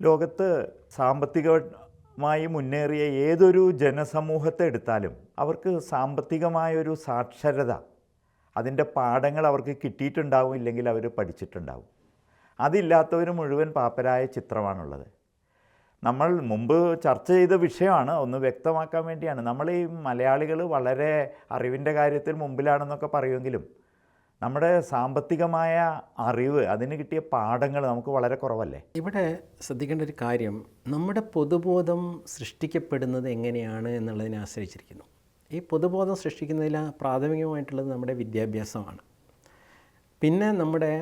ലോകത്ത് സാമ്പത്തികമായി മുന്നേറിയ ഏതൊരു ജനസമൂഹത്തെ എടുത്താലും അവർക്ക് സാമ്പത്തികമായൊരു സാക്ഷരത, അതിൻ്റെ പാഠങ്ങൾ അവർക്ക് കിട്ടിയിട്ടുണ്ടാവും, ഇല്ലെങ്കിൽ അവർ പഠിച്ചിട്ടുണ്ടാവും. അതില്ലാത്തവർ മുഴുവൻ പാപ്പരായ ചിത്രമാണുള്ളത്. നമ്മൾ മുമ്പ് ചർച്ച ചെയ്ത വിഷയമാണ്, ഒന്ന് വ്യക്തമാക്കാൻ വേണ്ടിയാണ്. നമ്മൾ ഈ മലയാളികൾ വളരെ അറിവിൻ്റെ കാര്യത്തിൽ മുമ്പിലാണെന്നൊക്കെ പറയുമെങ്കിലും നമ്മുടെ സാമ്പത്തികമായ അറിവ്, അതിന് കിട്ടിയ പാഠങ്ങൾ നമുക്ക് വളരെ കുറവല്ലേ? ഇവിടെ ശ്രദ്ധിക്കേണ്ട ഒരു കാര്യം, നമ്മുടെ പൊതുബോധം സൃഷ്ടിക്കപ്പെടുന്നത് എങ്ങനെയാണ് എന്നുള്ളതിനെ ആശ്രയിച്ചിരിക്കുന്നു. ഈ പൊതുബോധം സൃഷ്ടിക്കുന്നതിൽ പ്രാഥമികമായിട്ടുള്ളത് നമ്മുടെ വിദ്യാഭ്യാസമാണ്, പിന്നെ നമ്മുടെ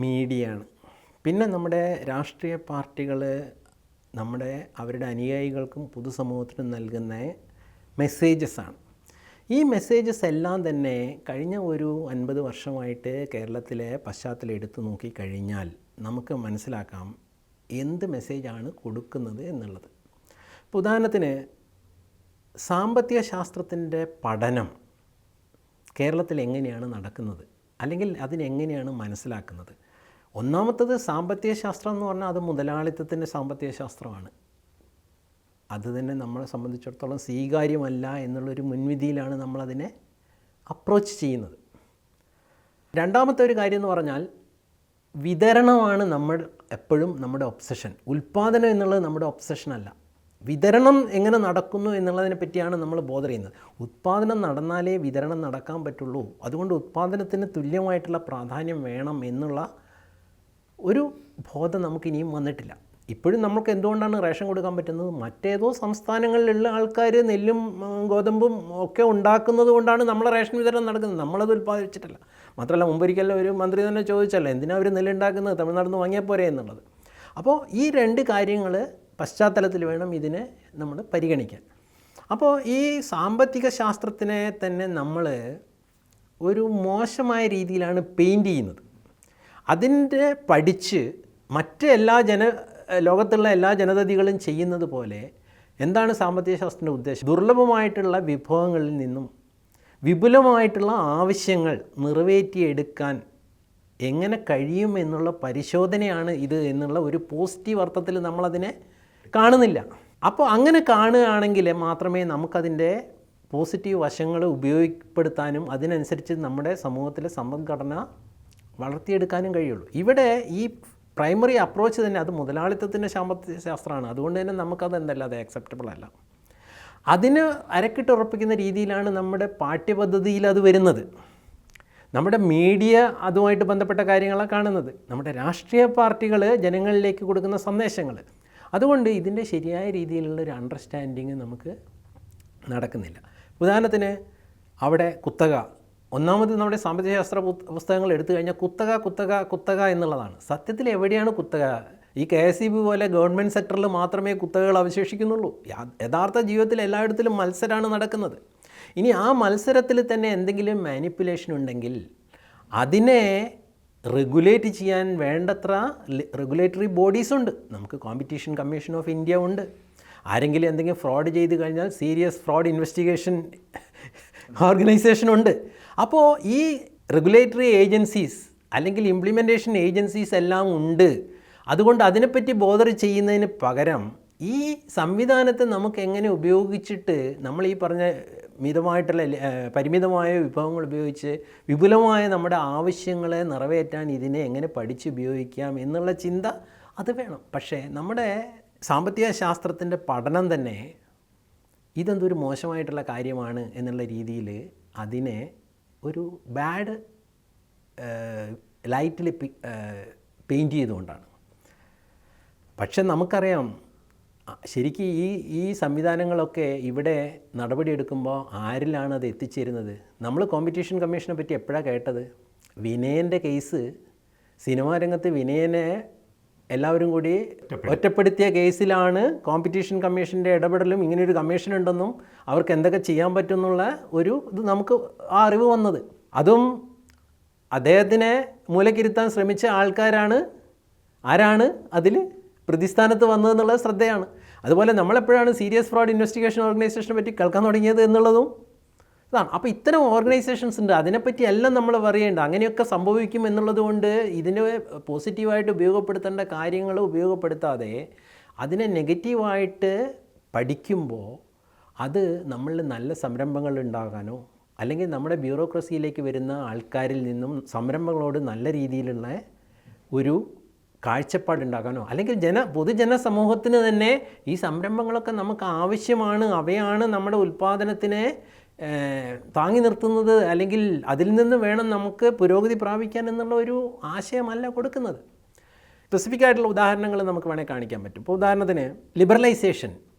മീഡിയയാണ്, പിന്നെ നമ്മുടെ രാഷ്ട്രീയ പാർട്ടികൾ അവരുടെ അനുയായികൾക്കും പൊതുസമൂഹത്തിനും നൽകുന്ന മെസ്സേജസാണ്. ഈ മെസ്സേജസ് എല്ലാം തന്നെ കഴിഞ്ഞ ഒരു 50 വർഷമായിട്ട് കേരളത്തിലെ പശ്ചാത്തലം എടുത്തു നോക്കിക്കഴിഞ്ഞാൽ നമുക്ക് മനസ്സിലാക്കാം എന്ത് മെസ്സേജാണ് കൊടുക്കുന്നത് എന്നുള്ളത്. ഇപ്പോൾ ഉദാഹരണത്തിന് സാമ്പത്തിക ശാസ്ത്രത്തിൻ്റെ പഠനം കേരളത്തിൽ എങ്ങനെയാണ് നടക്കുന്നത്, അല്ലെങ്കിൽ അതിനെങ്ങനെയാണ് മനസ്സിലാക്കുന്നത്? ഒന്നാമത്തത്, സാമ്പത്തിക ശാസ്ത്രം എന്ന് പറഞ്ഞാൽ അത് മുതലാളിത്തത്തിൻ്റെ സാമ്പത്തിക ശാസ്ത്രമാണ്. അത് തന്നെ നമ്മളെ സംബന്ധിച്ചിടത്തോളം സ്വീകാര്യമല്ല എന്നുള്ളൊരു മുൻവിധിയിലാണ് നമ്മളതിനെ അപ്രോച്ച് ചെയ്യുന്നത്. രണ്ടാമത്തെ ഒരു കാര്യം എന്ന് പറഞ്ഞാൽ വിതരണമാണ് എപ്പോഴും നമ്മുടെ ഒബ്സഷൻ. ഉൽപ്പാദനം എന്നുള്ളത് നമ്മുടെ ഒബ്സഷനല്ല. വിതരണം എങ്ങനെ നടക്കുന്നു എന്നുള്ളതിനെ പറ്റിയാണ് നമ്മൾ ബോധർ ചെയ്യുന്നത്. ഉൽപ്പാദനം നടന്നാലേ വിതരണം നടക്കാൻ പറ്റുള്ളൂ. അതുകൊണ്ട് ഉൽപ്പാദനത്തിന് തുല്യമായിട്ടുള്ള പ്രാധാന്യം വേണം എന്നുള്ള ഒരു ബോധം നമുക്കിനിയും വന്നിട്ടില്ല. ഇപ്പോഴും നമുക്ക് എന്തുകൊണ്ടാണ് റേഷൻ കൊടുക്കാൻ പറ്റുന്നത്? മറ്റേതോ സംസ്ഥാനങ്ങളിലുള്ള ആൾക്കാർ നെല്ലും ഗോതമ്പും ഒക്കെ ഉണ്ടാക്കുന്നത് കൊണ്ടാണ് നമ്മളെ റേഷൻ വിതരണം നടക്കുന്നത്. നമ്മളത് ഉൽപ്പാദിച്ചിട്ടില്ല. മാത്രമല്ല, മുമ്പൊരിക്കലും ഒരു മന്ത്രി തന്നെ ചോദിച്ചല്ലോ, എന്തിനാണ് അവർ നെല്ലുണ്ടാക്കുന്നത്, തമിഴ്നാട്ടിൽ നിന്ന് വാങ്ങിയാൽ പോരെ എന്നുള്ളത്. അപ്പോൾ ഈ രണ്ട് കാര്യങ്ങൾ പശ്ചാത്തലത്തിൽ വേണം ഇതിനെ നമ്മൾ പരിഗണിക്കാൻ. അപ്പോൾ ഈ സാമ്പത്തിക ശാസ്ത്രത്തിനെ തന്നെ നമ്മൾ ഒരു മോശമായ രീതിയിലാണ് പെയിൻറ്റ് ചെയ്യുന്നത്. അതിൻ്റെ പഠിച്ച് ലോകത്തുള്ള എല്ലാ ജനതകളും ചെയ്യുന്നത് പോലെ എന്താണ് സാമ്പത്തിക ശാസ്ത്രത്തിൻ്റെ ഉദ്ദേശം? ദുർലഭമായിട്ടുള്ള വിഭവങ്ങളിൽ നിന്നും വിപുലമായിട്ടുള്ള ആവശ്യങ്ങൾ നിറവേറ്റിയെടുക്കാൻ എങ്ങനെ കഴിയും എന്നുള്ള പരിശോധനയാണ് ഇത് എന്നുള്ള ഒരു പോസിറ്റീവ് അർത്ഥത്തിൽ നമ്മളതിനെ കാണുന്നില്ല. അപ്പോൾ അങ്ങനെ കാണുകയാണെങ്കിൽ മാത്രമേ നമുക്കതിൻ്റെ പോസിറ്റീവ് വശങ്ങൾ ഉപയോഗപ്പെടുത്താനും അതിനനുസരിച്ച് നമ്മുടെ സമൂഹത്തിലെ സമ്പദ്ഘടന വളർത്തിയെടുക്കാനും കഴിയുള്ളൂ. ഇവിടെ ഈ പ്രൈമറി അപ്രോച്ച് തന്നെ അത് മുതലാളിത്തത്തിൻ്റെ സാമ്പത്തിക ശാസ്ത്രമാണ്. അതുകൊണ്ട് തന്നെ നമുക്കത് അത് ആക്സെപ്റ്റബിൾ അല്ല. അതിന് അരക്കിട്ടുറപ്പിക്കുന്ന രീതിയിലാണ് നമ്മുടെ പാഠ്യപദ്ധതിയിൽ അത് വരുന്നത്. നമ്മുടെ മീഡിയ അതുമായിട്ട് ബന്ധപ്പെട്ട കാര്യങ്ങളാണ് കാണുന്നത്. നമ്മുടെ രാഷ്ട്രീയ പാർട്ടികൾ ജനങ്ങളിലേക്ക് കൊടുക്കുന്ന സന്ദേശങ്ങൾ. അതുകൊണ്ട് ഇതിൻ്റെ ശരിയായ രീതിയിലുള്ളൊരു അണ്ടർസ്റ്റാൻഡിങ് നമുക്ക് നടക്കുന്നില്ല. ഉദാഹരണത്തിന് അവിടെ കുത്തക, ഒന്നാമത് നമ്മുടെ സാമ്പത്തിക ശാസ്ത്ര പുസ്തകങ്ങൾ എടുത്തു കഴിഞ്ഞാൽ കുത്തക എന്നുള്ളതാണ്. സത്യത്തിൽ എവിടെയാണ് കുത്തക? ഈ KSEB പോലെ ഗവൺമെൻറ് സെക്ടറിൽ മാത്രമേ കുത്തകകൾ അവശേഷിക്കുന്നുള്ളൂ. യഥാർത്ഥ ജീവിതത്തിൽ എല്ലായിടത്തിലും മത്സരമാണ് നടക്കുന്നത്. ഇനി ആ മത്സരത്തിൽ തന്നെ എന്തെങ്കിലും മാനിപ്പുലേഷൻ ഉണ്ടെങ്കിൽ അതിനെ റെഗുലേറ്റ് ചെയ്യാൻ വേണ്ടത്ര റെഗുലേറ്ററി ബോഡീസ് ഉണ്ട്. നമുക്ക് കോമ്പറ്റീഷൻ കമ്മീഷൻ ഓഫ് ഇന്ത്യ ഉണ്ട്. ആരെങ്കിലും എന്തെങ്കിലും ഫ്രോഡ് ചെയ്ത് കഴിഞ്ഞാൽ സീരിയസ് ഫ്രോഡ് ഇൻവെസ്റ്റിഗേഷൻ ഓർഗനൈസേഷൻ ഉണ്ട്. അപ്പോൾ ഈ റെഗുലേറ്ററി ഏജൻസീസ് അല്ലെങ്കിൽ ഇംപ്ലിമെൻറ്റേഷൻ ഏജൻസീസ് എല്ലാം ഉണ്ട്. അതുകൊണ്ട് അതിനെപ്പറ്റി ബോധർ ചെയ്യുന്നതിന് പകരം ഈ സംവിധാനത്തെ നമുക്ക് എങ്ങനെ ഉപയോഗിച്ചിട്ട് നമ്മൾ ഈ പറഞ്ഞ പരിമിതമായ വിഭവങ്ങൾ ഉപയോഗിച്ച് വിപുലമായ നമ്മുടെ ആവശ്യങ്ങളെ നിറവേറ്റാൻ ഇതിനെ എങ്ങനെ പഠിച്ചുപയോഗിക്കാം എന്നുള്ള ചിന്ത അത് വേണം. പക്ഷേ നമ്മുടെ സാമ്പത്തിക ശാസ്ത്രത്തിൻ്റെ പഠനം തന്നെ ഇതെന്തൊരു മോശമായിട്ടുള്ള കാര്യമാണ് എന്നുള്ള രീതിയിൽ അതിനെ ഒരു ബാഡ് ലൈറ്റിൽ പെയിൻറ്റ് ചെയ്തുകൊണ്ടാണ്. പക്ഷെ നമുക്കറിയാം ശരിക്കും ഈ സംവിധാനങ്ങളൊക്കെ ഇവിടെ നടപടിയെടുക്കുമ്പോൾ ആരിലാണ് അത് എത്തിച്ചേരുന്നത്? നമ്മൾ കോമ്പറ്റീഷൻ കമ്മീഷനെ പറ്റി എപ്പോഴാണ് കേട്ടത്? വിനയൻ്റെ കേസ്, സിനിമാ രംഗത്ത് വിനയനെ എല്ലാവരും കൂടി ഒറ്റപ്പെടുത്തിയ കേസിലാണ് കോമ്പറ്റീഷൻ കമ്മീഷൻ്റെ ഇടപെടലും ഇങ്ങനെയൊരു കമ്മീഷൻ ഉണ്ടെന്നും അവർക്ക് എന്തൊക്കെ ചെയ്യാൻ പറ്റുമെന്നുള്ള ഒരു ഇത് നമുക്ക് ആ അറിവ് വന്നത്. അതും അദ്ദേഹത്തിനെ മൂലക്കിരുത്താൻ ശ്രമിച്ച ആരാണ് അതിൽ പ്രതിസ്ഥാനത്ത് വന്നതെന്നുള്ളത് ശ്രദ്ധയാണ്. അതുപോലെ നമ്മളെപ്പോഴാണ് സീരിയസ് ഫ്രോഡ് ഇൻവെസ്റ്റിഗേഷൻ ഓർഗനൈസേഷനെ പറ്റി കേൾക്കാൻ തുടങ്ങിയത് എന്നുള്ളതും ഇതാണ്. അപ്പോൾ ഇത്തരം ഓർഗനൈസേഷൻസ് ഉണ്ട്, അതിനെപ്പറ്റി എല്ലാം നമ്മൾ പറയേണ്ട. അങ്ങനെയൊക്കെ സംഭവിക്കും എന്നുള്ളത് കൊണ്ട് ഇതിനെ പോസിറ്റീവായിട്ട് ഉപയോഗപ്പെടുത്തേണ്ട കാര്യങ്ങൾ ഉപയോഗപ്പെടുത്താതെ അതിനെ നെഗറ്റീവായിട്ട് പഠിക്കുമ്പോൾ അത് നമ്മളിൽ നല്ല സംരംഭങ്ങൾ ഉണ്ടാകാനോ അല്ലെങ്കിൽ നമ്മുടെ ബ്യൂറോക്രസിയിലേക്ക് വരുന്ന ആൾക്കാരിൽ നിന്നും സംരംഭങ്ങളോട് നല്ല രീതിയിലുള്ള ഒരു കാഴ്ചപ്പാടുണ്ടാക്കാനോ അല്ലെങ്കിൽ പൊതുജന സമൂഹത്തിന് തന്നെ ഈ സംരംഭങ്ങളൊക്കെ നമുക്ക് ആവശ്യമാണ്, അവയാണ് നമ്മുടെ ഉൽപ്പാദനത്തിനെ താങ്ങി നിർത്തുന്നത്, അല്ലെങ്കിൽ അതിൽ നിന്ന് വേണം നമുക്ക് പുരോഗതി പ്രാപിക്കാൻ എന്നുള്ള ഒരു ആശയമല്ല കൊടുക്കുന്നത്. സ്പെസിഫിക് ആയിട്ടുള്ള ഉദാഹരണങ്ങൾ നമുക്ക് വേണേൽ കാണിക്കാൻ പറ്റും. ഇപ്പോൾ ഉദാഹരണത്തിന് ലിബറലൈസേഷൻ,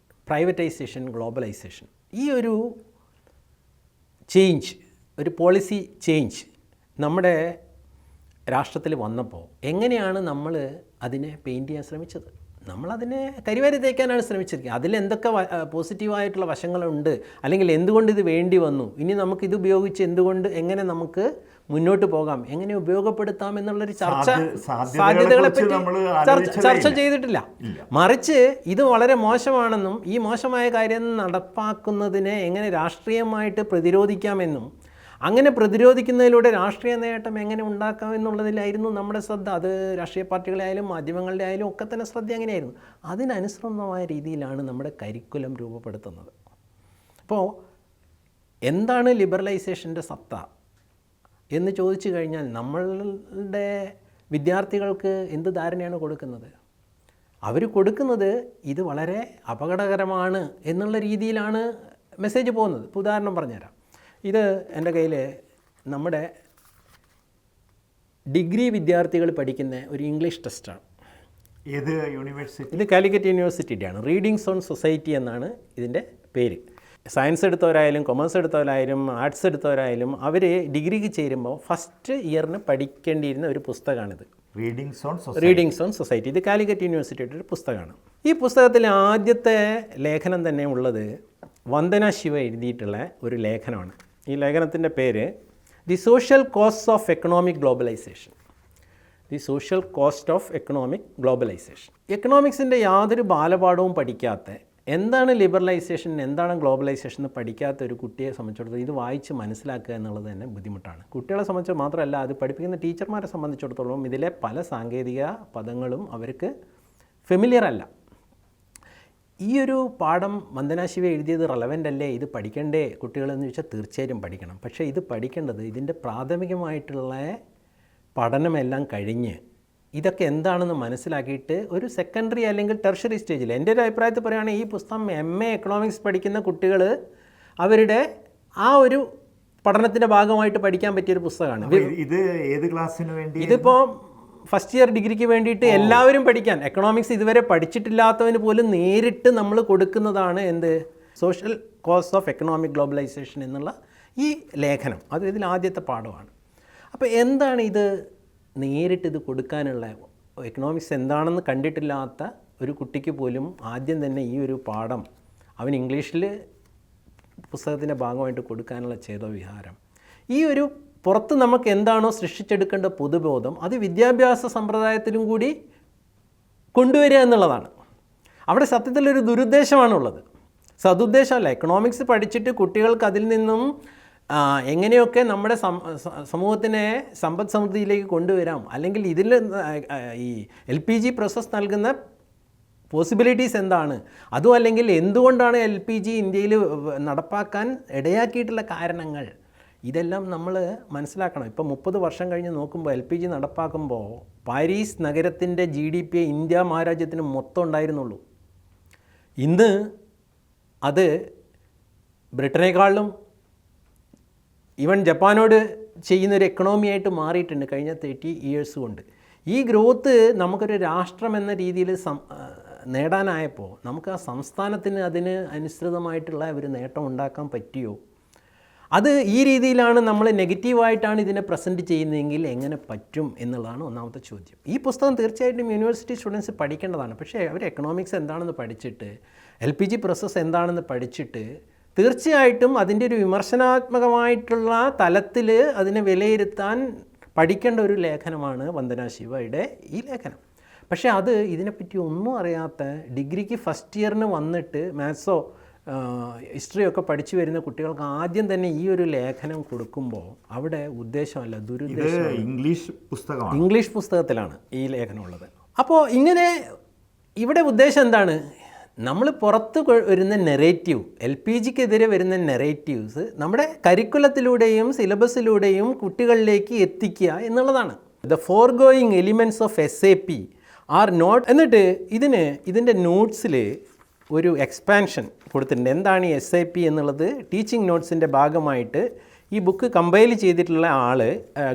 പ്രൈവറ്റൈസേഷൻ, ഗ്ലോബലൈസേഷൻ, ഈ ഒരു ചേഞ്ച്, ഒരു പോളിസി ചേഞ്ച് നമ്മുടെ രാഷ്ട്രത്തിൽ വന്നപ്പോൾ എങ്ങനെയാണ് നമ്മൾ അതിനെ പെയിൻറ്റ് ചെയ്യാൻ ശ്രമിച്ചത്? നമ്മളതിനെ കരിവാരി തേക്കാനാണ് ശ്രമിച്ചിരിക്കുന്നത്. അതിലെന്തൊക്കെ പോസിറ്റീവായിട്ടുള്ള വശങ്ങളുണ്ട്, അല്ലെങ്കിൽ എന്തുകൊണ്ട് ഇത് വേണ്ടി വന്നു, ഇനി നമുക്കിത് ഉപയോഗിച്ച് എങ്ങനെ നമുക്ക് മുന്നോട്ട് പോകാം, എങ്ങനെ ഉപയോഗപ്പെടുത്താം എന്നുള്ളൊരു സാധ്യതകളെപ്പറ്റി ചർച്ച ചെയ്തിട്ടില്ല. മറിച്ച് ഇത് വളരെ മോശമാണെന്നും ഈ മോശമായ കാര്യം നടപ്പാക്കുന്നതിനെ എങ്ങനെ രാഷ്ട്രീയമായിട്ട് പ്രതിരോധിക്കാമെന്നും അങ്ങനെ പ്രതിരോധിക്കുന്നതിലൂടെ രാഷ്ട്രീയ നേട്ടം എങ്ങനെ ഉണ്ടാക്കാം എന്നുള്ളതിലായിരുന്നു നമ്മുടെ ശ്രദ്ധ. അത് രാഷ്ട്രീയ പാർട്ടികളായാലും മാധ്യമങ്ങളുടെ ആയാലും ഒക്കെ തന്നെ ശ്രദ്ധ അങ്ങനെയായിരുന്നു. അതിനനുസൃതമായ രീതിയിലാണ് നമ്മുടെ കരിക്കുലം രൂപപ്പെടുത്തുന്നത്. അപ്പോൾ എന്താണ് ലിബറലൈസേഷൻ്റെ സത്ത എന്ന് ചോദിച്ചു കഴിഞ്ഞാൽ നമ്മളുടെ വിദ്യാർത്ഥികൾക്ക് എന്ത് ധാരണയാണ് കൊടുക്കുന്നത്? അവർ കൊടുക്കുന്നത് ഇത് വളരെ അപകടകരമാണ് എന്നുള്ള രീതിയിലാണ് മെസ്സേജ് പോകുന്നത്. ഇപ്പോൾ ഉദാഹരണം പറഞ്ഞുതരാം. ഇത് എൻ്റെ കയ്യിൽ നമ്മുടെ ഡിഗ്രി വിദ്യാർത്ഥികൾ പഠിക്കുന്ന ഒരു ഇംഗ്ലീഷ് ടെസ്റ്റാണ്. ഏത് യൂണിവേഴ്സിറ്റി? ഇത് കാലിക്കറ്റ് യൂണിവേഴ്സിറ്റിയുടെയാണ്. റീഡിങ്സ് ഓൺ സൊസൈറ്റി എന്നാണ് ഇതിൻ്റെ പേര്. സയൻസ് എടുത്തവരായാലും കൊമേഴ്സ് എടുത്തവരായാലും ആർട്സ് എടുത്തവരായാലും അവർ ഡിഗ്രിക്ക് ചേരുമ്പോൾ ഫസ്റ്റ് ഇയറിന് പഠിക്കേണ്ടിയിരുന്ന ഒരു പുസ്തകമാണിത്. Readings on society. ഇത് കാലിക്കറ്റ് യൂണിവേഴ്സിറ്റിയുടെ ഒരു പുസ്തകമാണ്. ഈ പുസ്തകത്തിലെ ആദ്യത്തെ ലേഖനം തന്നെ ഉള്ളത് വന്ദന ശിവ എഴുതിയിട്ടുള്ള ഒരു ലേഖനമാണ്. ഈ ലേഖനത്തിൻ്റെ പേര് the social cost of economic globalisation. The social cost of economic globalisation. എക്കണോമിക്സിൻ്റെ യാതൊരു ബാലപാഠവും പഠിക്കാത്ത, എന്താണ് ലിബറലൈസേഷൻ, എന്താണ് ഗ്ലോബലൈസേഷൻ എന്ന് പഠിക്കാത്ത ഒരു കുട്ടിയെ സംബന്ധിച്ചിടത്തോളം ഇത് വായിച്ച് മനസ്സിലാക്കുക എന്നുള്ളത് തന്നെ ബുദ്ധിമുട്ടാണ്. കുട്ടികളെ സംബന്ധിച്ച് മാത്രമല്ല, അത് പഠിപ്പിക്കുന്ന ടീച്ചർമാരെ സംബന്ധിച്ചിടത്തോളം ഇതിലെ പല സാങ്കേതിക പദങ്ങളും അവർക്ക് ഫെമിലിയർ അല്ല. ഈ ഒരു പാഠം വന്ദന ശിവ എഴുതിയത് റെലവൻ്റ് അല്ലേ, ഇത് പഠിക്കണ്ടേ കുട്ടികളെന്ന് ചോദിച്ചാൽ തീർച്ചയായും പഠിക്കണം. പക്ഷേ ഇത് പഠിക്കേണ്ടത് ഇതിൻ്റെ പ്രാഥമികമായിട്ടുള്ള പഠനമെല്ലാം കഴിഞ്ഞ് ഇതൊക്കെ എന്താണെന്ന് മനസ്സിലാക്കിയിട്ട് ഒരു സെക്കൻഡറി അല്ലെങ്കിൽ ടെർഷറി സ്റ്റേജിൽ, എൻ്റെ ഒരു അഭിപ്രായത്തിൽ പറയുകയാണെങ്കിൽ ഈ പുസ്തകം MA എക്കണോമിക്സ് പഠിക്കുന്ന കുട്ടികൾ അവരുടെ ആ ഒരു പഠനത്തിൻ്റെ ഭാഗമായിട്ട് പഠിക്കാൻ പറ്റിയൊരു പുസ്തകമാണ്. ഇത് ഏത് ക്ലാസ്സിന് വേണ്ടി? ഇതിപ്പോൾ ഫസ്റ്റ് ഇയർ ഡിഗ്രിക്ക് വേണ്ടിയിട്ട് എല്ലാവരും പഠിക്കാൻ, എക്കണോമിക്സ് ഇതുവരെ പഠിച്ചിട്ടില്ലാത്തവന് പോലും നേരിട്ട് നമ്മൾ കൊടുക്കുന്നതാണ് എന്ത്, social cost of economic globalisation എന്നുള്ള ഈ ലേഖനം. അത് ഇതിൽ ആദ്യത്തെ പാഠമാണ്. അപ്പോൾ എന്താണ് ഇത് നേരിട്ട് ഇത് കൊടുക്കാനുള്ള, എക്കണോമിക്സ് എന്താണെന്ന് കണ്ടിട്ടില്ലാത്ത ഒരു കുട്ടിക്ക് പോലും ആദ്യം തന്നെ ഈ ഒരു പാഠം അവൻ ഇംഗ്ലീഷിൽ പുസ്തകത്തിൻ്റെ ഭാഗമായിട്ട് കൊടുക്കാനുള്ള ചേതോവിഹാരം, ഈ ഒരു പുറത്ത് നമുക്ക് എന്താണോ സൃഷ്ടിച്ചെടുക്കേണ്ട പൊതുബോധം അത് വിദ്യാഭ്യാസ സമ്പ്രദായത്തിലും കൂടി കൊണ്ടുവരിക എന്നുള്ളതാണ്. അവിടെ സത്യത്തിലൊരു ദുരുദ്ദേശമാണുള്ളത്, സതുദ്ദേശമല്ല. എക്കണോമിക്സ് പഠിച്ചിട്ട് കുട്ടികൾക്ക് അതിൽ നിന്നും എങ്ങനെയൊക്കെ നമ്മുടെ സമൂഹത്തിനെ സമ്പദ് സമൃദ്ധിയിലേക്ക് കൊണ്ടുവരാം, അല്ലെങ്കിൽ ഇതിൽ ഈ LPG പ്രോസസ്സ് നൽകുന്ന പോസിബിലിറ്റീസ് എന്താണ്, അതും അല്ലെങ്കിൽ എന്തുകൊണ്ടാണ് LPG ഇന്ത്യയിൽ നടപ്പാക്കാൻ ഇടയാക്കിയിട്ടുള്ള കാരണങ്ങൾ, ഇതെല്ലാം നമ്മൾ മനസ്സിലാക്കണം. ഇപ്പോൾ 30 വർഷം കഴിഞ്ഞ് നോക്കുമ്പോൾ LPG നടപ്പാക്കുമ്പോൾ പാരീസ് നഗരത്തിൻ്റെ GDP ഇന്ത്യ മഹാരാജ്യത്തിന് മൊത്തം ഉണ്ടായിരുന്നുള്ളൂ. ഇന്ന് അത് ബ്രിട്ടനേക്കാളും ഈവൻ ജപ്പാനോട് ചെയ്യുന്നൊരു എക്കണോമിയായിട്ട് മാറിയിട്ടുണ്ട് കഴിഞ്ഞ 30 ഇയേഴ്സ് കൊണ്ട്. ഈ ഗ്രോത്ത് നമുക്കൊരു രാഷ്ട്രം എന്ന രീതിയിൽ നേടാനായപ്പോൾ നമുക്ക് ആ സംസ്ഥാനത്തിന് അതിന് അനുസൃതമായിട്ടുള്ള ഒരു നേട്ടം ഉണ്ടാക്കാൻ പറ്റിയോ? അത് ഈ രീതിയിലാണ് നമ്മൾ നെഗറ്റീവായിട്ടാണ് ഇതിനെ പ്രസൻറ്റ് ചെയ്യുന്നതെങ്കിൽ എങ്ങനെ പറ്റും എന്നുള്ളതാണ് ഒന്നാമത്തെ ചോദ്യം. ഈ പുസ്തകം തീർച്ചയായിട്ടും യൂണിവേഴ്സിറ്റി സ്റ്റുഡൻസ് പഠിക്കേണ്ടതാണ്. പക്ഷേ അവർ എക്കണോമിക്സ് എന്താണെന്ന് പഠിച്ചിട്ട്, LPG പ്രോസസ്സ് എന്താണെന്ന് പഠിച്ചിട്ട് തീർച്ചയായിട്ടും അതിൻ്റെ ഒരു വിമർശനാത്മകമായിട്ടുള്ള തലത്തിൽ അതിനെ വിലയിരുത്താൻ പഠിക്കേണ്ട ഒരു ലേഖനമാണ് വന്ദന ശിവയുടെ ഈ ലേഖനം. പക്ഷേ അത് ഇതിനെപ്പറ്റി ഒന്നും അറിയാത്ത ഡിഗ്രിക്ക് ഫസ്റ്റ് ഇയറിന് വന്നിട്ട് മാത്സോ ഹിസ്റ്ററിയൊക്കെ പഠിച്ചു വരുന്ന കുട്ടികൾക്ക് ആദ്യം തന്നെ ഈ ഒരു ലേഖനം കൊടുക്കുമ്പോൾ അവിടെ ഉദ്ദേശമല്ല, ദുരുദ്ദേശം. ഇംഗ്ലീഷ് പുസ്തകമാണ്, ഇംഗ്ലീഷ് പുസ്തകത്തിലാണ് ഈ ലേഖനം ഉള്ളത്. അപ്പോൾ ഇങ്ങനെ ഇവിടെ ഉദ്ദേശം എന്താണ്? നമ്മൾ പുറത്ത് വരുന്ന നെറേറ്റീവ്, LPGക്കെതിരെ വരുന്ന നെറേറ്റീവ്സ് നമ്മുടെ കരിക്കുലത്തിലൂടെയും സിലബസിലൂടെയും കുട്ടികളിലേക്ക് എത്തിക്കുക എന്നുള്ളതാണ്. The foregoing elements of SAP are not. എന്നിട്ട് ഇതിൻ്റെ നോട്ട്സിൽ ഒരു എക്സ്പാൻഷൻ കൊടുത്തിട്ടുണ്ട്. എന്താണ് ഈ SAP എന്നുള്ളത് ടീച്ചിങ് നോട്ട്സിൻ്റെ ഭാഗമായിട്ട് ഈ ബുക്ക് കമ്പൈൽ ചെയ്തിട്ടുള്ള ആൾ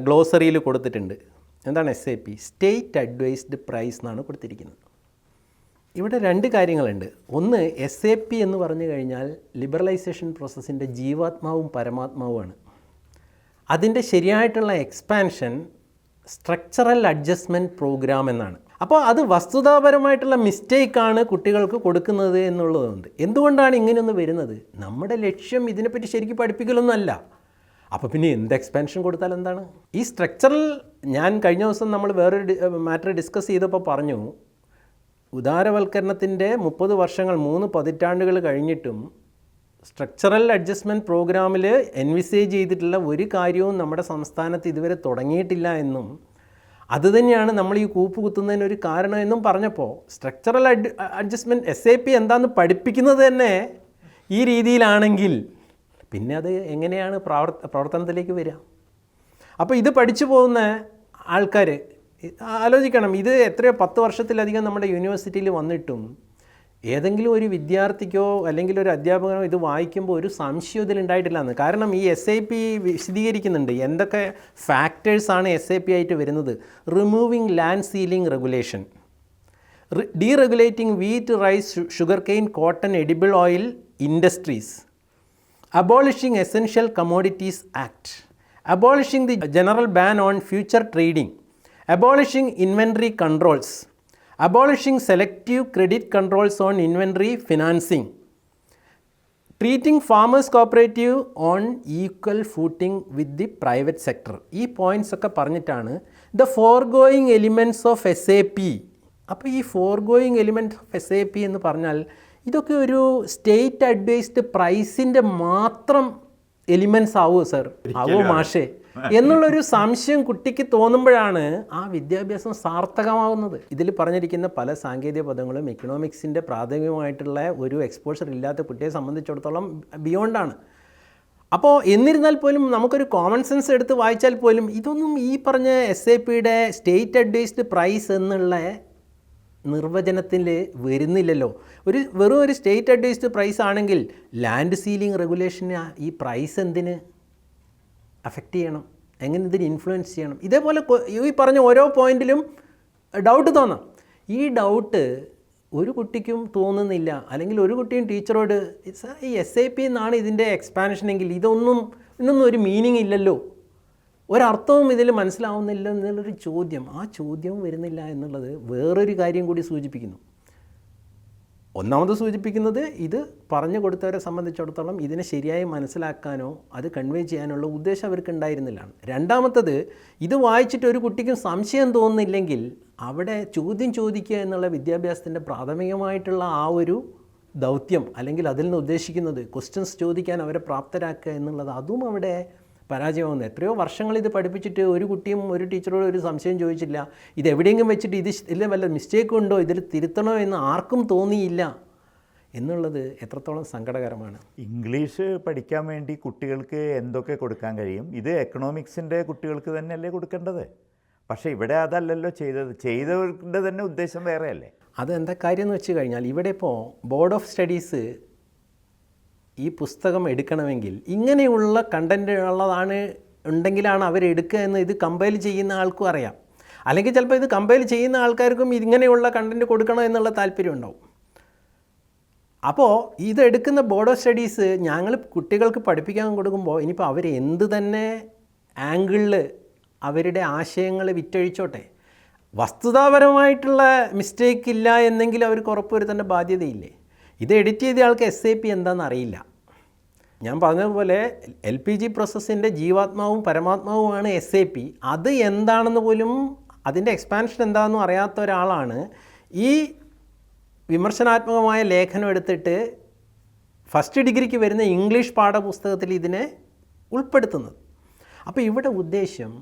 ഗ്ലോസറിയിൽ കൊടുത്തിട്ടുണ്ട്. എന്താണ് SAP? സ്റ്റേറ്റ് അഡ്വൈസ്ഡ് പ്രൈസ് എന്നാണ് കൊടുത്തിരിക്കുന്നത്. ഇവിടെ രണ്ട് കാര്യങ്ങളുണ്ട്. ഒന്ന്, SAP എന്ന് പറഞ്ഞു കഴിഞ്ഞാൽ ലിബറലൈസേഷൻ പ്രോസസ്സിൻ്റെ ജീവാത്മാവും പരമാത്മാവുമാണ്. അതിൻ്റെ ശരിയായിട്ടുള്ള എക്സ്പാൻഷൻ സ്ട്രക്ചറൽ അഡ്ജസ്റ്റ്മെൻറ്റ് പ്രോഗ്രാം എന്നാണ്. അപ്പോൾ അത് വസ്തുതാപരമായിട്ടുള്ള മിസ്റ്റേക്കാണ് കുട്ടികൾക്ക് കൊടുക്കുന്നത് എന്നുള്ളതുണ്ട്. എന്തുകൊണ്ടാണ് ഇങ്ങനെയൊന്ന് വരുന്നത്? നമ്മുടെ ലക്ഷ്യം ഇതിനെപ്പറ്റി ശരിക്കും പഠിപ്പിക്കലൊന്നുമല്ല. അപ്പോൾ പിന്നെ എന്ത് എക്സ്പാൻഷൻ കൊടുത്താൽ എന്താണ്? ഈ സ്ട്രക്ചറൽ, ഞാൻ കഴിഞ്ഞ ദിവസം നമ്മൾ വേറൊരു മാറ്റർ ഡിസ്കസ് ചെയ്തപ്പോൾ പറഞ്ഞു, ഉദാരവൽക്കരണത്തിൻ്റെ 30 വർഷങ്ങൾ 3 പതിറ്റാണ്ടുകൾ കഴിഞ്ഞിട്ടും സ്ട്രക്ചറൽ അഡ്ജസ്റ്റ്മെൻറ്റ് പ്രോഗ്രാമിൽ എൻവിസേജ് ചെയ്തിട്ടുള്ള ഒരു കാര്യവും നമ്മുടെ സംസ്ഥാനത്ത് ഇതുവരെ തുടങ്ങിയിട്ടില്ല എന്നും അതുതന്നെയാണ് നമ്മൾ ഈ കൂപ്പ് കുത്തുന്നതിനൊരു കാരണം എന്നും പറഞ്ഞപ്പോൾ, സ്ട്രക്ചറൽ അഡ്ജസ്റ്റ്മെൻറ്റ് SAP എന്താണെന്ന് പഠിപ്പിക്കുന്നത് തന്നെ ഈ രീതിയിലാണെങ്കിൽ പിന്നെ അത് എങ്ങനെയാണ് പ്രവർത്തനത്തിലേക്ക് വരിക? അപ്പോൾ ഇത് പഠിച്ചു പോകുന്ന ആൾക്കാർ ആലോചിക്കണം. ഇത് എത്രയോ 10 വർഷത്തിലധികം നമ്മുടെ യൂണിവേഴ്സിറ്റിയിൽ വന്നിട്ടും ഏതെങ്കിലും ഒരു വിദ്യാർത്ഥിക്കോ അല്ലെങ്കിൽ ഒരു അധ്യാപകനോ ഇത് വായിക്കുമ്പോൾ ഒരു സംശയം ഇതിലുണ്ടായിട്ടില്ല എന്ന്. കാരണം ഈ SAP വിശദീകരിക്കുന്നുണ്ട് എന്തൊക്കെ ഫാക്ടേഴ്സാണ് SAP ആയിട്ട് വരുന്നത്. Removing land ceiling regulation, deregulating wheat, rice, sugar cane, cotton, edible oil industries, abolishing essential commodities act, abolishing the general ban on future trading, abolishing inventory controls, abolishing selective credit controls on inventory financing, treating farmers cooperative on equal footing with the private sector. ഈ points ഒക്കെ പറഞ്ഞിട്ടാണ് the foregoing elements of SAP. അപ്പോൾ ഈ forgoing element of SAP എന്ന് പറഞ്ഞാൽ ഇതൊക്കെ ഒരു state advised പ്രൈസിൻ്റെ മാത്രം എലിമെൻറ്റ്സ് ആവുമോ സർ, ആവോ മാഷേ എന്നുള്ളൊരു സംശയം കുട്ടിക്ക് തോന്നുമ്പോഴാണ് ആ വിദ്യാഭ്യാസം സാർത്ഥകമാകുന്നത്. ഇതിൽ പറഞ്ഞിരിക്കുന്ന പല സാങ്കേതിക പദങ്ങളും എക്കണോമിക്സിൻ്റെ പ്രാഥമികമായിട്ടുള്ള ഒരു എക്സ്പോഷർ ഇല്ലാത്ത കുട്ടിയെ സംബന്ധിച്ചിടത്തോളം ബിയോണ്ടാണ്. അപ്പോൾ എന്നിരുന്നാൽ പോലും നമുക്കൊരു കോമൺ സെൻസ് എടുത്ത് വായിച്ചാൽ പോലും ഇതൊന്നും ഈ പറഞ്ഞ SAPയുടെ സ്റ്റേറ്റ് അഡ്വൈസ്ഡ് പ്രൈസ് എന്നുള്ള നിർവചനത്തിൽ വരുന്നില്ലല്ലോ. വെറും ഒരു സ്റ്റേറ്റ് അഡ്വൈസ്ഡ് പ്രൈസ് ആണെങ്കിൽ ലാൻഡ് സീലിംഗ് റെഗുലേഷന് ഈ പ്രൈസ് എന്തിന് അഫക്റ്റ് ചെയ്യണം, എങ്ങനെ ഇതിന് ഇൻഫ്ലുവൻസ് ചെയ്യണം? ഇതേപോലെ ഈ പറഞ്ഞ ഓരോ പോയിന്റിലും ഡൗട്ട് തോന്നാം. ഈ ഡൗട്ട് ഒരു കുട്ടിക്കും തോന്നുന്നില്ല. അല്ലെങ്കിൽ ഒരു കുട്ടിയും ടീച്ചറോട് ഈ SAP എന്നാണ് ഇതിൻ്റെ എക്സ്പാൻഷനെങ്കിൽ ഇതൊന്നും ഒരു മീനിങ് ഇല്ലല്ലോ, ഒരർത്ഥവും ഇതിൽ മനസ്സിലാവുന്നില്ല എന്നുള്ളൊരു ചോദ്യം, ആ ചോദ്യം വരുന്നില്ല എന്നുള്ളത് വേറൊരു കാര്യം കൂടി സൂചിപ്പിക്കുന്നു. ഒന്നാമത് സൂചിപ്പിക്കുന്നത് ഇത് പറഞ്ഞു കൊടുത്തവരെ സംബന്ധിച്ചിടത്തോളം ഇതിനെ ശരിയായി മനസ്സിലാക്കാനോ അത് കൺവേ ചെയ്യാനുള്ള ഉദ്ദേശം അവർക്ക് ഉണ്ടായിരുന്നില്ല. രണ്ടാമത്തത്, ഇത് വായിച്ചിട്ട് ഒരു കുട്ടിക്കും സംശയം തോന്നുന്നില്ലെങ്കിൽ അവിടെ ചോദ്യം ചോദിക്കുക എന്നുള്ള വിദ്യാഭ്യാസത്തിൻ്റെ പ്രാഥമികമായിട്ടുള്ള ആ ഒരു ദൗത്യം, അല്ലെങ്കിൽ അതിൽ നിന്ന് ഉദ്ദേശിക്കുന്നത് ക്വസ്റ്റ്യൻസ് ചോദിക്കാൻ അവരെ പ്രാപ്തരാക്കുക എന്നുള്ളത്, അതും അവിടെ പരാജയമാകുന്നു. എത്രയോ വർഷങ്ങൾ ഇത് പഠിപ്പിച്ചിട്ട് ഒരു കുട്ടിയും ഒരു ടീച്ചറോട് ഒരു സംശയം ചോദിച്ചില്ല. ഇത് എവിടെയെങ്കിലും വെച്ചിട്ട് ഇതിൽ വല്ല മിസ്റ്റേക്ക് ഉണ്ടോ, ഇതിൽ തിരുത്തണോ എന്ന് ആർക്കും തോന്നിയില്ല എന്നുള്ളത് എത്രത്തോളം സങ്കടകരമാണ്. ഇംഗ്ലീഷ് പഠിക്കാൻ വേണ്ടി കുട്ടികൾക്ക് എന്തൊക്കെ കൊടുക്കാൻ കഴിയും? ഇത് എക്കണോമിക്സിൻ്റെ കുട്ടികൾക്ക് തന്നെയല്ലേ കൊടുക്കേണ്ടത്? പക്ഷേ ഇവിടെ അതല്ലല്ലോ ചെയ്തവരുടെ തന്നെ ഉദ്ദേശം വേറെയല്ലേ. അതെന്താ കാര്യം എന്ന് വെച്ച് കഴിഞ്ഞാൽ, ഇവിടെ ഇപ്പോൾ ബോർഡ് ഓഫ് സ്റ്റഡീസ് ഈ പുസ്തകം എടുക്കണമെങ്കിൽ ഇങ്ങനെയുള്ള കണ്ടൻറ്റ് ഉണ്ടെങ്കിലാണ് അവരെടുക്കുക എന്ന് ഇത് കമ്പൈൽ ചെയ്യുന്ന ആൾക്കും അറിയാം. അല്ലെങ്കിൽ ചിലപ്പോൾ ഇത് കമ്പൈൽ ചെയ്യുന്ന ആൾക്കാർക്കും ഇങ്ങനെയുള്ള കണ്ടൻറ്റ് കൊടുക്കണം എന്നുള്ള താല്പര്യം ഉണ്ടാവും. അപ്പോൾ ഇതെടുക്കുന്ന ബോർഡ് ഓഫ് സ്റ്റഡീസ് ഞങ്ങൾ കുട്ടികൾക്ക് പഠിപ്പിക്കാൻ കൊടുക്കുമ്പോൾ ഇനിയിപ്പോൾ അവർ എന്ത് തന്നെ ആംഗിളിൽ അവരുടെ ആശയങ്ങൾ വിറ്റഴിച്ചോട്ടെ, വസ്തുതാപരമായിട്ടുള്ള മിസ്റ്റേക്ക് ഇല്ല എന്നെങ്കിൽ അവർക്ക് ഉറപ്പുവരുത്തേണ്ട ബാധ്യതയില്ലേ? ഇത് എഡിറ്റ് ചെയ്ത ആൾക്ക് SAP എന്താണെന്ന് അറിയില്ല. ഞാൻ പറഞ്ഞതുപോലെ LPG പ്രോസസ്സിൻ്റെ ജീവാത്മാവും പരമാത്മാവുമാണ് SAP. അത് എന്താണെന്ന് പോലും, അതിൻ്റെ എക്സ്പാൻഷൻ എന്താണെന്നും അറിയാത്ത ഒരാളാണ് ഈ വിമർശനാത്മകമായ ലേഖനം എടുത്തിട്ട് ഫസ്റ്റ് ഡിഗ്രിക്ക് വരുന്ന ഇംഗ്ലീഷ് പാഠപുസ്തകത്തിൽ ഇതിനെ ഉൾപ്പെടുത്തുന്നത്. അപ്പോൾ ഇവിടെ ഉദ്ദേശ്യം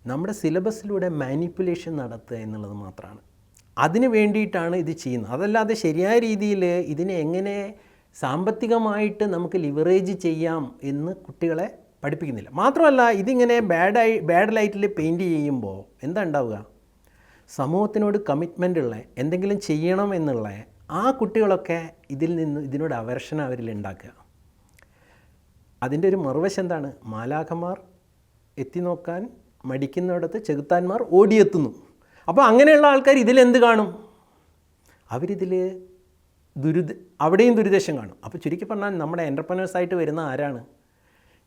നമ്മുടെ സിലബസിലൂടെ മാനിപ്പുലേഷൻ നടത്തുക എന്നുള്ളത് മാത്രമാണ്. അതിന് വേണ്ടിയിട്ടാണ് ഇത് ചെയ്യുന്നത്. അതല്ലാതെ ശരിയായ രീതിയിൽ ഇതിനെ എങ്ങനെ സാമ്പത്തികമായിട്ട് നമുക്ക് ലിവറേജ് ചെയ്യാം എന്ന് കുട്ടികളെ പഠിപ്പിക്കുന്നില്ല. മാത്രമല്ല ഇതിങ്ങനെ ബാഡ് ലൈറ്റിൽ പെയിൻറ്റ് ചെയ്യുമ്പോൾ എന്താ ഉണ്ടാവുക, സമൂഹത്തിനോട് കമ്മിറ്റ്മെൻ്റ് ഉള്ള എന്തെങ്കിലും ചെയ്യണം എന്നുള്ള ആ കുട്ടികളൊക്കെ ഇതിനോട് അവേർഷൻ അവരിൽ ഉണ്ടാക്കുക. അതിൻ്റെ ഒരു മറുവശം എന്താണ്, മാലാഖമാർ എത്തി നോക്കാൻ മടിക്കുന്നിടത്ത് ചെകുത്താന്മാർ ഓടിയെത്തുന്നു. അപ്പോൾ അങ്ങനെയുള്ള ആൾക്കാർ ഇതിലെന്ത് കാണും, അവരിതിൽ അവിടെയും ദുരിദേശം കാണും. അപ്പോൾ ചുരുക്കി പറഞ്ഞാൽ നമ്മുടെ എൻ്റർപ്രനേഴ്സായിട്ട് വരുന്ന ആരാണ്,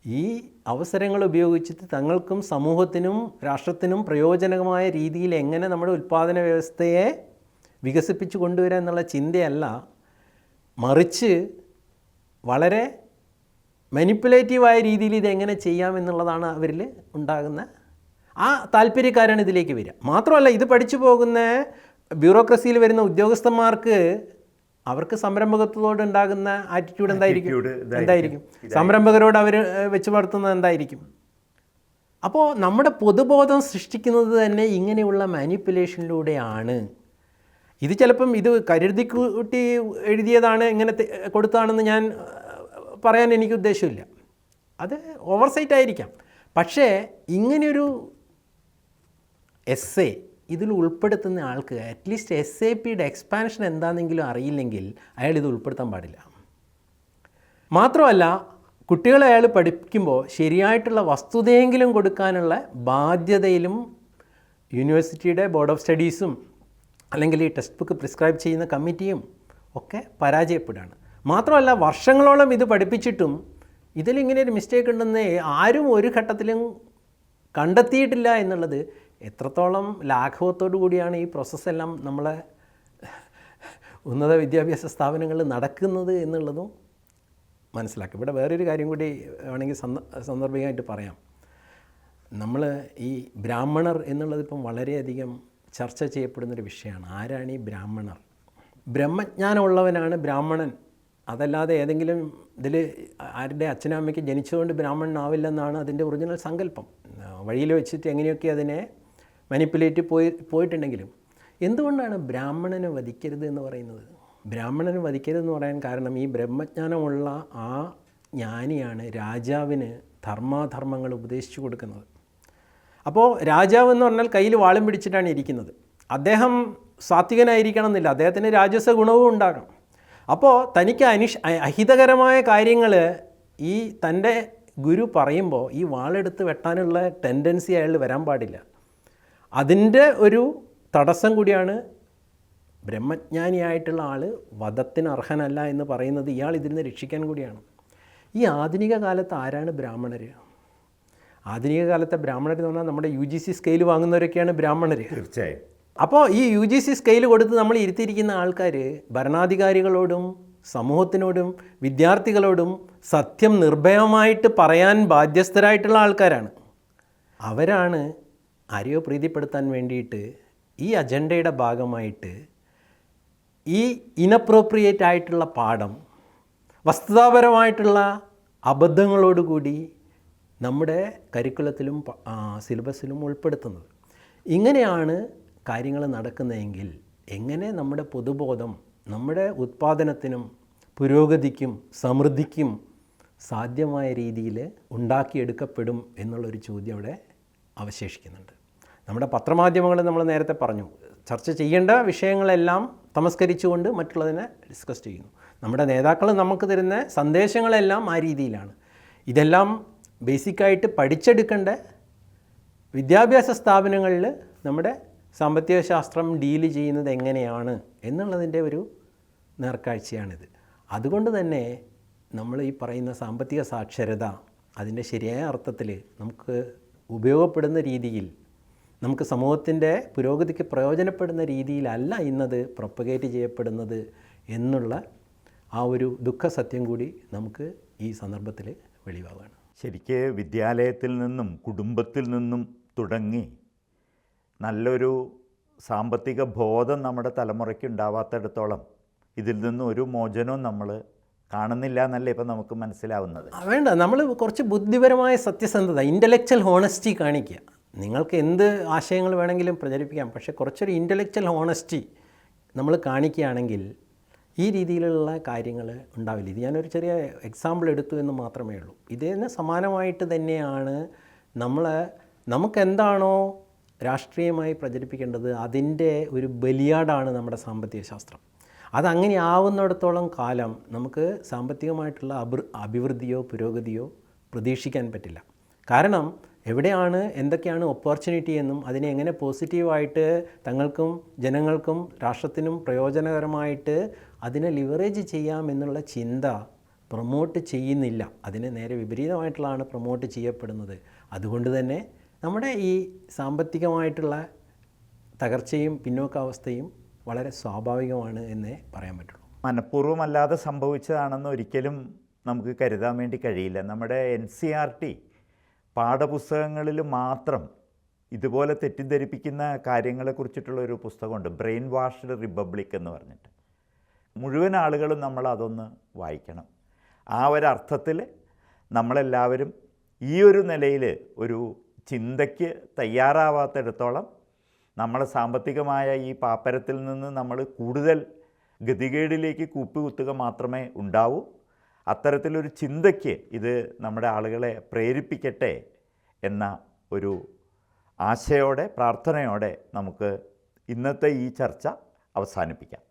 ഈ അവസരങ്ങൾ ഉപയോഗിച്ചിട്ട് തങ്ങൾക്കും സമൂഹത്തിനും രാഷ്ട്രത്തിനും പ്രയോജനകമായ രീതിയിൽ എങ്ങനെ നമ്മുടെ ഉൽപ്പാദന വ്യവസ്ഥയെ വികസിപ്പിച്ച് കൊണ്ടുവരിക എന്നുള്ള ചിന്തയല്ല, മറിച്ച് വളരെ മാനിപ്പുലേറ്റീവായ രീതിയിൽ ഇതെങ്ങനെ ചെയ്യാമെന്നുള്ളതാണ് അവരിൽ ഉണ്ടാകുന്ന ആ താല്പര്യക്കാരാണ് ഇതിലേക്ക് വരിക. മാത്രമല്ല ഇത് പഠിച്ചു പോകുന്ന ബ്യൂറോക്രസിയിൽ വരുന്ന ഉദ്യോഗസ്ഥന്മാർക്ക് അവർക്ക് സംരംഭകത്വത്തോട് ഉണ്ടാകുന്ന ആറ്റിറ്റ്യൂഡ് എന്തായിരിക്കും, സംരംഭകരോട് അവർ വെച്ച് പുലർത്തുന്നത് എന്തായിരിക്കും. അപ്പോൾ നമ്മുടെ പൊതുബോധം സൃഷ്ടിക്കുന്നത് തന്നെ ഇങ്ങനെയുള്ള മാനിപ്പുലേഷനിലൂടെയാണ്. ഇത് ചിലപ്പം ഇത് കരുതിക്കൂട്ടി എഴുതിയതാണ്, ഇങ്ങനെ കൊടുത്തതാണെന്ന് ഞാൻ പറയാൻ എനിക്ക് ഉദ്ദേശമില്ല, അത് ഓവർസൈറ്റ് ആയിരിക്കാം. പക്ഷേ ഇങ്ങനെയൊരു എസ്സേ ഇതിൽ ഉൾപ്പെടുത്തുന്ന ആൾക്ക് അറ്റ്ലീസ്റ്റ് SAPയുടെ എക്സ്പാൻഷൻ എന്താണെന്നെങ്കിലും അറിയില്ലെങ്കിൽ അയാൾ ഇത് ഉൾപ്പെടുത്താൻ പാടില്ല. മാത്രമല്ല കുട്ടികളെ അയാൾ പഠിപ്പിക്കുമ്പോൾ ശരിയായിട്ടുള്ള വസ്തുതയെങ്കിലും കൊടുക്കാനുള്ള ബാധ്യതയിലും യൂണിവേഴ്സിറ്റിയുടെ ബോർഡ് ഓഫ് സ്റ്റഡീസും അല്ലെങ്കിൽ ഈ ടെക്സ്റ്റ് ബുക്ക് പ്രിസ്ക്രൈബ് ചെയ്യുന്ന കമ്മിറ്റിയും ഒക്കെ പരാജയപ്പെടുകയാണ്. മാത്രമല്ല വർഷങ്ങളോളം ഇത് പഠിപ്പിച്ചിട്ടും ഇതിലിങ്ങനെ ഒരു മിസ്റ്റേക്ക് ഉണ്ടെന്ന് ആരും ഒരു ഘട്ടത്തിലും കണ്ടെത്തിയിട്ടില്ല എന്നുള്ളത് എത്രത്തോളം ലാഘവത്തോടു കൂടിയാണ് ഈ പ്രോസസ്സെല്ലാം നമ്മളെ ഉന്നത വിദ്യാഭ്യാസ സ്ഥാപനങ്ങളിൽ നടക്കുന്നത് എന്നുള്ളതും മനസ്സിലാക്കും. ഇവിടെ വേറൊരു കാര്യം കൂടി വേണമെങ്കിൽ സന്ദർഭികമായിട്ട് പറയാം. നമ്മൾ ഈ ബ്രാഹ്മണർ എന്നുള്ളതിപ്പം വളരെയധികം ചർച്ച ചെയ്യപ്പെടുന്നൊരു വിഷയമാണ്. ആരാണ് ഈ ബ്രാഹ്മണർ? ബ്രഹ്മജ്ഞാനമുള്ളവനാണ് ബ്രാഹ്മണൻ. അതല്ലാതെ ഏതെങ്കിലും ഇതിൽ ആരുടെ അച്ഛനും അമ്മയ്ക്ക് ജനിച്ചുകൊണ്ട് ബ്രാഹ്മണനാവില്ലെന്നാണ് അതിൻ്റെ ഒറിജിനൽ സങ്കല്പം. വഴിയിൽ വെച്ചിട്ട് എങ്ങനെയൊക്കെ അതിനെ മാനിപ്പുലേറ്റ് പോയിട്ടുണ്ടെങ്കിലും എന്തുകൊണ്ടാണ് ബ്രാഹ്മണനെ വധിക്കരുത് എന്ന് പറയുന്നത്? ബ്രാഹ്മണനെ വധിക്കരുതെന്ന് പറയാൻ കാരണം ഈ ബ്രഹ്മജ്ഞാനമുള്ള ആ ജ്ഞാനിയാണ് രാജാവിന് ധർമാധർമ്മങ്ങൾ ഉപദേശിച്ചു കൊടുക്കുന്നത്. അപ്പോൾ രാജാവ് എന്ന് പറഞ്ഞാൽ കയ്യിൽ വാളും പിടിച്ചിട്ടാണ് ഇരിക്കുന്നത്. അദ്ദേഹം സാത്വികനായിരിക്കണം എന്നില്ല, അദ്ദേഹത്തിന് രാജസ ഗുണവും ഉണ്ടാകണം. അപ്പോൾ തനിക്ക് അഹിതകരമായ കാര്യങ്ങൾ ഈ തൻ്റെ ഗുരു പറയുമ്പോൾ ഈ വാളെടുത്ത് വെട്ടാനുള്ള ടെൻഡൻസി അയാൾ വരാൻ പാടില്ല. അതിൻ്റെ ഒരു തടസ്സം കൂടിയാണ് ബ്രഹ്മജ്ഞാനിയായിട്ടുള്ള ആൾ വധത്തിന് അർഹനല്ല എന്ന് പറയുന്നത്. ഇയാൾ ഇതിൽ നിന്ന് രക്ഷിക്കാൻ കൂടിയാണ്. ഈ ആധുനിക കാലത്ത് ആരാണ് ബ്രാഹ്മണർ? ആധുനിക കാലത്തെ ബ്രാഹ്മണർ എന്ന് പറഞ്ഞാൽ നമ്മുടെ UGC സ്കെയിൽ വാങ്ങുന്നവരൊക്കെയാണ് ബ്രാഹ്മണർ. തീർച്ചയായും. അപ്പോൾ ഈ UGC സ്കെയിൽ കൊടുത്ത് നമ്മൾ ഇരുത്തിയിരിക്കുന്ന ആൾക്കാർ ഭരണാധികാരികളോടും സമൂഹത്തിനോടും വിദ്യാർത്ഥികളോടും സത്യം നിർഭയമായിട്ട് പറയാൻ ബാധ്യസ്ഥരായിട്ടുള്ള ആൾക്കാരാണ്. അവരാണ് ആരെയോ പ്രീതിപ്പെടുത്താൻ വേണ്ടിയിട്ട് ഈ അജണ്ടയുടെ ഭാഗമായിട്ട് ഈ ഇനപ്രോപ്രിയേറ്റ് ആയിട്ടുള്ള പാഠം വസ്തുതാപരമായിട്ടുള്ള അബദ്ധങ്ങളോടുകൂടി നമ്മുടെ കരിക്കുലത്തിലും സിലബസിലും ഉൾപ്പെടുത്തുന്നത്. ഇങ്ങനെയാണ് കാര്യങ്ങൾ നടക്കുന്നതെങ്കിൽ എങ്ങനെ നമ്മുടെ പൊതുബോധം നമ്മുടെ ഉത്പാദനത്തിനും പുരോഗതിക്കും സമൃദ്ധിക്കും സാധ്യമായ രീതിയിൽ ഉണ്ടാക്കിയെടുക്കപ്പെടും എന്നുള്ളൊരു ചോദ്യം അവിടെ അവശേഷിക്കുന്നുണ്ട്. നമ്മുടെ പത്രമാധ്യമങ്ങൾ നമ്മൾ നേരത്തെ പറഞ്ഞു, ചർച്ച ചെയ്യേണ്ട വിഷയങ്ങളെല്ലാം തമസ്കരിച്ചുകൊണ്ട് മറ്റുള്ളതിനെ ഡിസ്കസ് ചെയ്യുന്നു. നമ്മുടെ നേതാക്കൾ നമുക്ക് തരുന്ന സന്ദേശങ്ങളെല്ലാം ആ രീതിയിലാണ്. ഇതെല്ലാം ബേസിക്കായിട്ട് പഠിച്ചെടുക്കേണ്ട വിദ്യാഭ്യാസ സ്ഥാപനങ്ങളിൽ നമ്മുടെ സാമ്പത്തിക ശാസ്ത്രം ഡീല് ചെയ്യുന്നത് എങ്ങനെയാണ് എന്നുള്ളതിൻ്റെ ഒരു നേർക്കാഴ്ചയാണിത്. അതുകൊണ്ട് തന്നെ നമ്മൾ ഈ പറയുന്ന സാമ്പത്തിക സാക്ഷരത അതിൻ്റെ ശരിയായ അർത്ഥത്തിൽ നമുക്ക് ഉപയോഗപ്പെടുന്ന രീതിയിൽ, നമുക്ക് സമൂഹത്തിൻ്റെ പുരോഗതിക്ക് പ്രയോജനപ്പെടുന്ന രീതിയിലല്ല ഇന്നത് പ്രൊപ്പഗേറ്റ് ചെയ്യപ്പെടുന്നത് എന്നുള്ള ആ ഒരു ദുഃഖസത്യം കൂടി നമുക്ക് ഈ സന്ദർഭത്തിൽ വെളിവാകുകയാണ്. ശരിക്ക് വിദ്യാലയത്തിൽ നിന്നും കുടുംബത്തിൽ നിന്നും തുടങ്ങി നല്ലൊരു സാമ്പത്തിക ബോധം നമ്മുടെ തലമുറയ്ക്ക് ഉണ്ടാവാത്തിടത്തോളം ഇതിൽ നിന്നും ഒരു മോചനവും നമ്മൾ കാണുന്നില്ല എന്നല്ലേ ഇപ്പം നമുക്ക് മനസ്സിലാവുന്നത്. വേണ്ട, നമ്മൾ കുറച്ച് ബുദ്ധിപരമായ സത്യസന്ധത, ഇൻ്റലക്ച്വൽ ഹോണസ്റ്റി കാണിക്കുക. നിങ്ങൾക്ക് എന്ത് ആശയങ്ങൾ വേണമെങ്കിലും പ്രചരിപ്പിക്കാം, പക്ഷേ കുറച്ചൊരു ഇൻ്റലക്ച്വൽ ഹോണസ്റ്റി നമ്മൾ കാണിക്കുകയാണെങ്കിൽ ഈ രീതിയിലുള്ള കാര്യങ്ങൾ ഉണ്ടാവില്ല. ഇത് ഞാനൊരു ചെറിയ എക്സാമ്പിൾ എടുത്തു എന്ന് മാത്രമേ ഉള്ളൂ. ഇതിന് സമാനമായിട്ട് തന്നെയാണ് നമുക്കെന്താണോ രാഷ്ട്രീയമായി പ്രചരിപ്പിക്കേണ്ടത് അതിൻ്റെ ഒരു ബലിയാടാണ് നമ്മുടെ സാമ്പത്തിക ശാസ്ത്രം. അതങ്ങനെ ആവുന്നിടത്തോളം കാലം നമുക്ക് സാമ്പത്തികമായിട്ടുള്ള അഭിവൃദ്ധിയോ പുരോഗതിയോ പ്രതീക്ഷിക്കാൻ പറ്റില്ല. കാരണം എവിടെയാണ് എന്തൊക്കെയാണ് ഓപ്പർച്യൂണിറ്റി എന്നും അതിനെ എങ്ങനെ പോസിറ്റീവായിട്ട് തങ്ങൾക്കും ജനങ്ങൾക്കും രാഷ്ട്രത്തിനും പ്രയോജനകരമായിട്ട് അതിനെ ലിവറേജ് ചെയ്യാമെന്നുള്ള ചിന്ത പ്രൊമോട്ട് ചെയ്യുന്നില്ല. അതിന് നേരെ വിപരീതമായിട്ടുള്ളതാണ് പ്രൊമോട്ട് ചെയ്യപ്പെടുന്നത്. അതുകൊണ്ട് തന്നെ നമ്മുടെ ഈ സാമ്പത്തികമായിട്ടുള്ള തകർച്ചയും പിന്നോക്കാവസ്ഥയും വളരെ സ്വാഭാവികമാണ് എന്നേ പറയാൻ പറ്റുള്ളൂ. മനഃപൂർവ്വമല്ലാതെ സംഭവിച്ചതാണെന്ന് ഒരിക്കലും നമുക്ക് കരുതാൻ വേണ്ടി കഴിയില്ല. നമ്മുടെ NCERT പാഠപുസ്തകങ്ങളിൽ മാത്രം ഇതുപോലെ തെറ്റിദ്ധരിപ്പിക്കുന്ന കാര്യങ്ങളെക്കുറിച്ചിട്ടുള്ള ഒരു പുസ്തകമുണ്ട്, ബ്രെയിൻ വാഷ്ഡ് റിപ്പബ്ലിക് എന്ന് പറഞ്ഞിട്ട്. മുഴുവൻ ആളുകളും നമ്മൾ അതൊന്ന് വായിക്കണം. ആ ഒരർത്ഥത്തിൽ നമ്മളെല്ലാവരും ഈ ഒരു നിലയിൽ ഒരു ചിന്തയ്ക്ക് തയ്യാറാവാത്തിടത്തോളം നമ്മൾ സാമ്പത്തികമായ ഈ പാപ്പരത്തിൽ നിന്ന് നമ്മൾ കൂടുതൽ ഗതികേടിലേക്ക് കൂപ്പുകുത്തുക മാത്രമേ ഉണ്ടാവൂ. അത്തരത്തിലൊരു ചിന്തയ്ക്ക് ഇത് നമ്മുടെ ആളുകളെ പ്രേരിപ്പിക്കട്ടെ എന്ന ഒരു ആശയോടെ പ്രാർത്ഥനയോടെ നമുക്ക് ഇന്നത്തെ ഈ ചർച്ച അവസാനിപ്പിക്കാം.